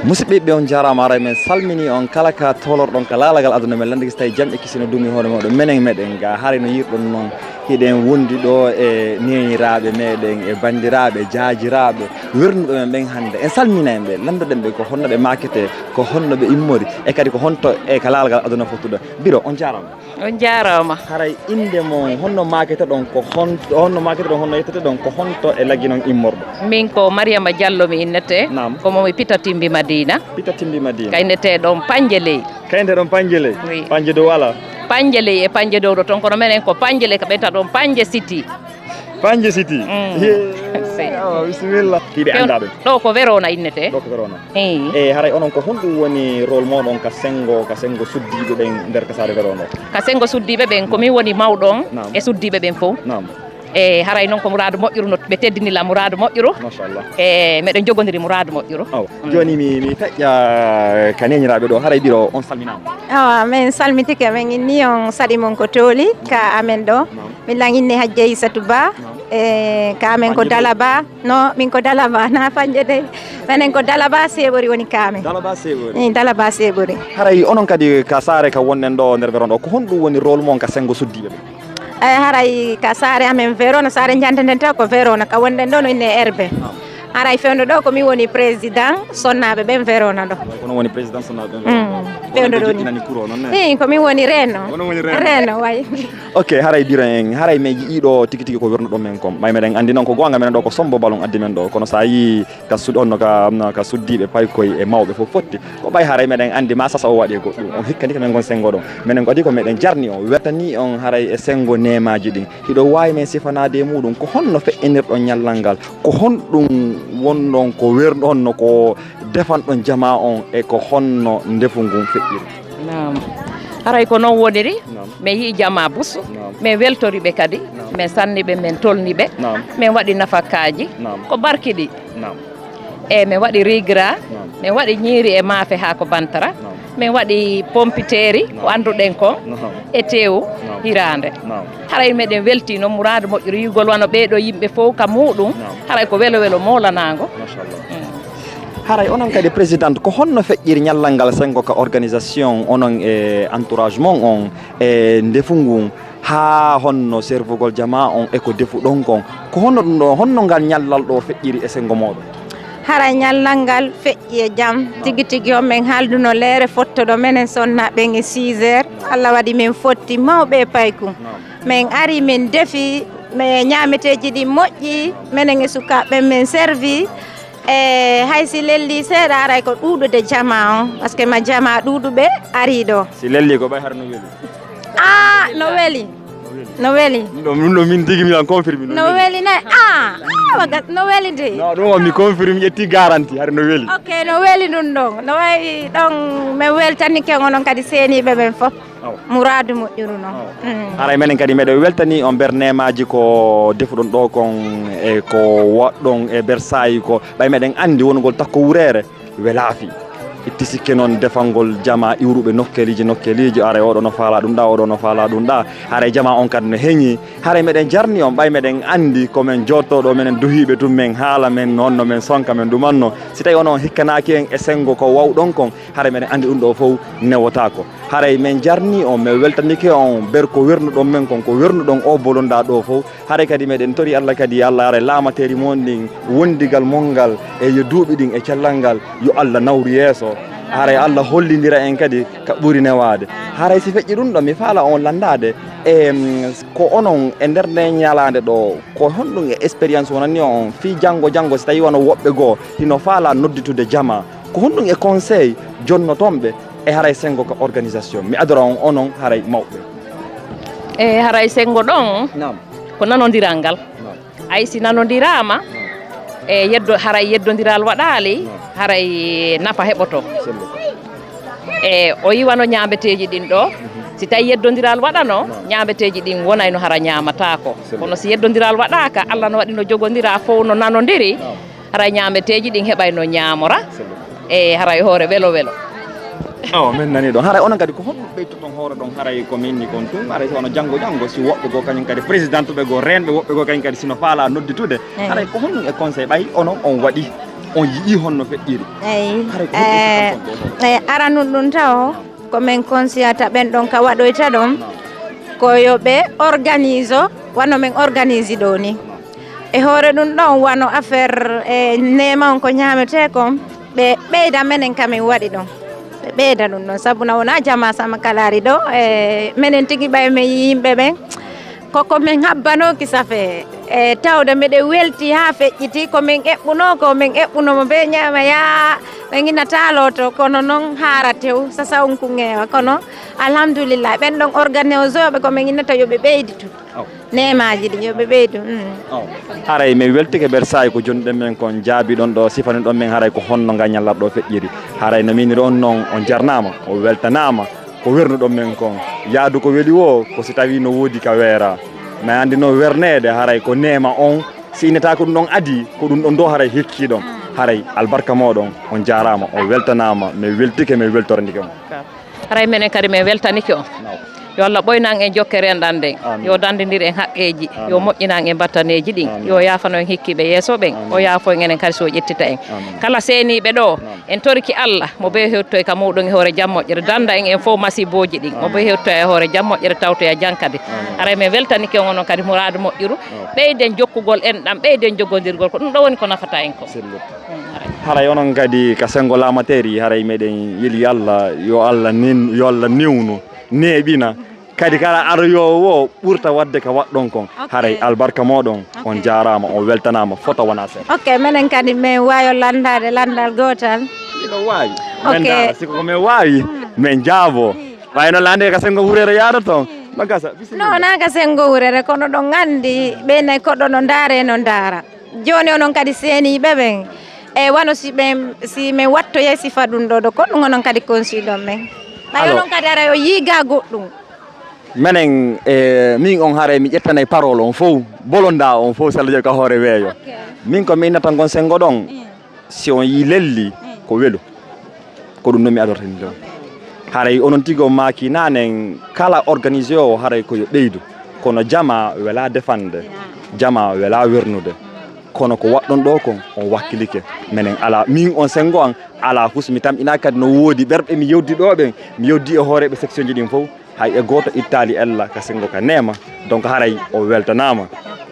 musidɓe ɓe on jarama ara men salmini on kala ka tolorɗon ka laalagal aduna men lande so tawi jamɓe kisino dumi hoore moɗon menen meɗen ga haare no yirɗon noon hiɗen wondi ɗo e neñiraɓe meɗen e bandiraɓe jaajiraɓe wernuɓe men ɓen hannde en salmina en ɓe landoɗen ɓe ko honno ɓe makete ko honno ɓe immori e kadi ko honto e ka laalagal aduna fottuɗo biro on jarama on jarama haray inde mon honno makete ɗon ko honno makete ɗon honno yettete ɗon ko honto e laggi noon immorɗo min ko Mariama Diallo mi innete ko momi Pitatimbi Madina ka innete ɗon Panjeley kayde ɗon Panjeley oui. Panje dow ala Panjeley e Panje dow ɗo ton kono menen ko Panjeley ka ɓenta ɗon Panje City Panje City bisimilla tiɓe andaɓe ɗo ko Verona innete ɗo ko Verona e haray onon ko honɗum woni rôle moɗon ka sengo suddiɓe ɓen nder ka saare Verona ka sengo suddiɓe ɓen komin woni mawɗon e suddiɓe ɓen fof e haray noon ko mouradu moƴƴuru no ɓe teddinila mouradu moƴƴuru machallah e meɗen jogodiri mouradu moƴƴuru joni mi feƴƴa ka neñiraɓe ɗo haray ɓiro on salminama awa min salmitike min inni on saɗi mon ko tooli ka amen ɗo min lan inni Hajja Isatou Ba e ka amen ko Dalaba no min ko Dalaba na Panje de minen ko Dalaba Seɓori woni ka amen Dalaba Seɓori haray onon kadi ka saare ka wonɗen ɗo nder Verona ɗo ko honɗum woni rôle mon ka sengo suddiɓe ɓe haray ka saare amen Verona saare jantenden taw ko Verona ka wonɗen ɗo no inne Herbe haray fewndo ɗo komi woni président sonnaɓe ɓen Verona ɗo kono woni président sonnaɓe fewndo ɗo ni komin woni reno way ok haray bira en haray men yiiɗo tigi tigi ko wernuɗo men kom may meɗen andi noon ko gonga menen ɗo ko sombo balon addi men ɗo kono sa yi ka onno ka suddiɓe paykoye e mawɓe fof fotti ko ɓay haray meɗen andi ma sasa o waɗi e goɗɗum on hikka ndi ko men gon sengo ɗon minen ko adi ko meɗen jarni on wertani on haray e sengo nemaji ɗin hiɗo wawi men sifanade e muɗum ko honno feƴƴinirɗon ñallal ngal ko honɗum wonɗon ko werɗon ko defanɗon jama on e ko honno ndefu ngun feƴƴiri haray ko noon woniri min yii jama busu min weltoriɓe kadi min sanniɓe min tolniɓe min waɗi nafakkaji ko barkiɗi e min waɗi rigra min waɗi ñiiri e maafe ha ko bantara min waɗi pompiteri ko anduɗen ko e tewu hirande haray meɗen welti noon mouradu moƴƴuru yigol wano ɓeɗo yimɓe fof ka muɗum haray ko welo welo molanago haray onon kadi présidente ko honno feƴƴiri ñallal ngal sengo ka organisation onon e entourage mon on e ndefu ngun ha honno servugol jama on e ko defu ɗon kon ko honno ɗum ɗo honno ngal ñallal ɗo feƴƴiri e sengo moɗon haray ñallal ngal feƴƴi e jaam tigi tigi on min halduno leere fottoɗo menen sonnaɓen e 6 heures Allah waɗi min fotti mawɓe e paykum min ari min defi mi ñameteji ɗi moƴƴi menen e sukaɓe min servi e haysi lelli seeɗa aray ko ɗuɗude jama on par ce que ma jama ɗuɗuɓe ari ɗo si lelli ko ɓay har no weli no weli ɗum ɗo min tigui milan confirme no weli na wagat no weli de non ɗum o mi confirme ƴetti garanti har no weli ok no weli ɗum ɗon no wayi ɗon min weltanike onon kadi seeniɓe ɓen fof mouradu moƴƴuru noon haray menen kadi meɗe weltani on ber nemaji ko defuɗon ɗo kon e ko waɗɗon e ber sayi ko ɓay meɗen andi wongol takko wurere welaafi itti sikke noon defalngol jama iwruɓe nokkeliji aray oɗo no faala ɗum ɗa oɗo no faala ɗum ɗa haray jama on kadi no heeñi haray meɗen jarni on ɓay meɗen andi komin jottoɗo menen duhiɓe tum men haala men nonno men sonka men ɗumanno si tawi onon hikkanaki en e sengo ko wawɗon kon haray meɗen andi ɗum ɗo fof newotako haray min jarni on min weltanike on ber ko wernuɗon men kon ko wernuɗon o bolonɗa ɗo fof haray kadi meɗen tori Allah kadi Allah aray laamateri mon ɗin wondigal mongal e yo duuɓi ɗin e cellal ngal yo Allah nawru yeeso haray Allah hollidira en kadi ka ɓuri newade haray si feƴƴi ɗum ɗo mi faala on landade e ko onon e nder nde ñalade ɗo ko honɗum e expérience wonani on fi janggo si tawi wono woɓɓe goo hino faala nodditude jama ko honɗum e conseil jonnotonɓe e haray sengo ko organisation mi adora on onon haray mawɓe e haray sengo ɗon ko nanodiral ngal ay si nanodirama e haray yeddodiral waɗali haray nafa heɓoto e o yiwano ñameteji ɗin ɗo si tawi yeddodiral waɗano ñameteji ɗin wonayno hara ñamatako kono si yeddodiral waɗaka Allah no waɗi no jogodira fof no nanodiri haray ñameteji ɗin heɓayno ñamora e haray hoore welo welo min nani ɗon haray onon kadi ko honɗum ɓeytoton hoore ɗon haray ko minni kon tum haray sono janggo si woɓɓe goo kañum kadi présidente ɓe goo renɓe woɓɓe goo kañum kadi sino faala nodditude haray ko honɗum e conseil ɓay onon on waɗi on yii honno feƴƴiri eyi aranum ɗum taw komin consciata ɓen ɗon ka waɗoyta ɗon ko yo ɓe organise o wano min organise ɗo ni e hoore ɗum ɗon wano affaire e nema on ko ñamete kon ɓe ɓeyda menen kamin waɗi ɗon ɓe ɓeyda ɗum ɗon sabuna wona jama sama kalari ɗo e minen tigui ɓay min yimɓe ɓen koko min habbanoki safe e tawde mbiɗe welti ha feƴƴiti komin eɓɓuno ko min eɓɓunomo ɓe ñama ya ɓe guinata loto kono noon haara tew sasa on kungewa kono alhamdulillah ɓen ɗon organise oɓe komin guinata yoɓe ɓeydi tu nemaji ɗi yoɓe ɓeydu haray min weltike Bersaye ko jonɗen men kon jaabi ɗon ɗo sifani ɗon men haray ko honno gañallat ɗo feƴƴiri haray no miniri on noon on jarnama o weltanama ko wernuɗon men kon yaadu ko weeli o ko si tawi no woodi ka weera mais andi no wernede haray ko nema on si innata ko ɗum ɗon adi ko ɗum ɗon do haray hekkiɗon haray albarka moɗon on jarama o weltanama mi weltike mi weltorndike on haray menen kadi min weltanike on yo Allah ɓoynan en jokkere enɗan nden yo dandidir en haqqeji yo moƴƴinan en battaneji ɗin yo yafano en hikkiɓe yesso ɓen o yaafo en enen kadi so ƴettita en kala seeniɓe ɗo en toriki Allah mo ɓe hettoy ka muɗum e hoore jam moƴƴere danda en fof masiboji ɗin mo ɓe hettoy e hoore jam moƴƴere tawtoya jankade haray min weltanike on onon kadi muradu moƴƴuru ɓeyden jokkugol enɗam ɓeyden joggodirgol ko ɗum ɗo woni ko nafata en ko haray onon kadi ka sengo lamateri haray meɗen yeli Allah yo Allah newnu neeɓina kadi kala aroyowo ɓurta wadde ka waɗɗon kon haray albarka moɗon on jarama on weltanama foto wona seeɗa ok minen kadi min wawi landade landal gotal ɗo wawi men siko ko min wawi min jaabo wayno lande ka sengo hurere yaada toon no gasa no naga sengo hurere kono ɗon gandi ɓenay koɗo no daare no daara joni onon kadi seeniɓe ɓen e wano si min wattoye sifa ɗum ɗo ko ɗum onon kadi consiɗon men ɓay onon kadi ara yo yiiga goɗɗum menen min on haare mi ƴettanay parole on fof bolonda on fof salla jogi ka hoore weeyo min ko mi innata gon sengo ɗon si on yi lelli ko weelu ko ɗum noon mi adortani ɗon haray onon tigi on maaki nanen kala organisé o haray koyo ɓeydu kono jama wela defande jama wela wernude kono ko waɗɗon ɗo kon on wakkilike menen ala min on sengo an ala husmi tam ina kadi no woodi ɓerɓe mi yewdi ɗo ɓen mi yewdi e hooreɓe section ji ɗin fof hay e goto ittali ella ka sengo ka nema donc haray o weltanama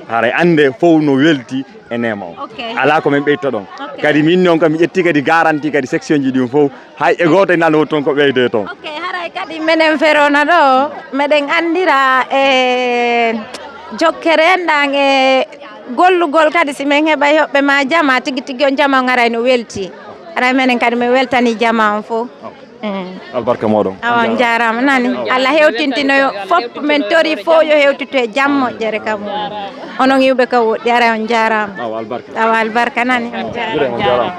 haray ande fof no welti e nema o ala ko min ɓeyta ɗon kadi min noon kam mi ƴetti kadi garanti kadi section ji ɗin fof hay e goto nano toon ko ɓeyde toon haray kadi minen ferona ɗo meɗen andira e jokkere enɗan e gollugol kadi si min heɓa hoɓɓe ma jama tigui tigui on jama on haray no welti haray menen kadi mi weltani jama on fof albarka moɗon on jarama nani Allah hewtintinoyo fop min tori fof yo hewtito e jam moƴƴere kam onon yiwɓe ka woɗɗi ara on jarama awa albarka nani on jarama